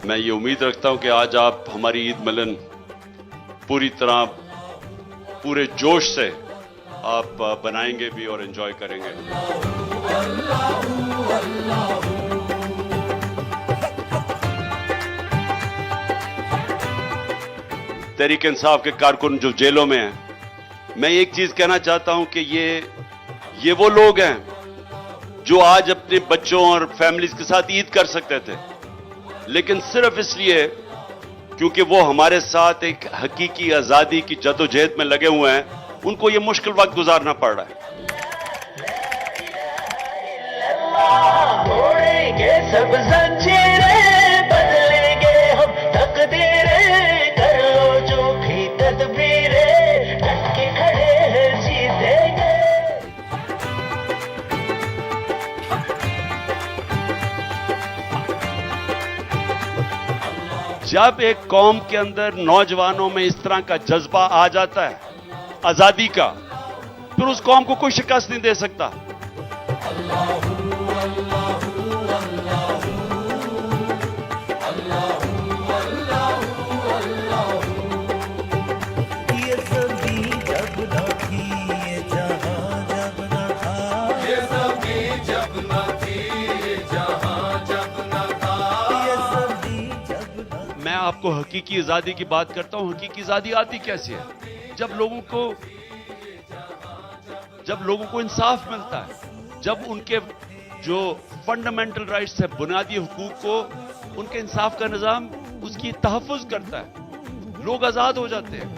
मैं ये उम्मीद रखता हूं कि आज आप हमारी ईद मिलन पूरी तरह पूरे जोश से आप बनाएंगे भी और एंजॉय करेंगे। तहरीक इंसाफ के कारकुन जो जेलों में हैं, मैं एक चीज कहना चाहता हूं कि ये वो लोग हैं जो आज अपने बच्चों और फैमिलीज के साथ ईद कर सकते थे, लेकिन सिर्फ इसलिए क्योंकि वो हमारे साथ एक हकीकी आजादी की जदोजहद में लगे हुए हैं, उनको ये मुश्किल वक्त गुजारना पड़ रहा है। सब जंजीरें बदलेंगे हम तकदीरें, कर लो जो भी तदबीरें, डट के खड़े हैं जीतेंगे। जब एक कौम के अंदर नौजवानों में इस तरह का जज्बा आ जाता है आजादी का, फिर उस कौम को कोई शिकस्त नहीं दे सकता। ये ज़मीं जब न थी, ये जहां जब न था, ये ज़मीं जब न थी, ये जहां जब न था, ये ज़मीं जब न। मैं आपको हकीकी आजादी की बात करता हूं। हकीकी आजादी आती कैसे है? जब लोगों को इंसाफ मिलता है, जब उनके जो फंडामेंटल राइट्स है, बुनियादी हुकूक को उनके इंसाफ का निजाम उसकी तहफ़्फ़ुज़ करता है, लोग आजाद हो जाते हैं।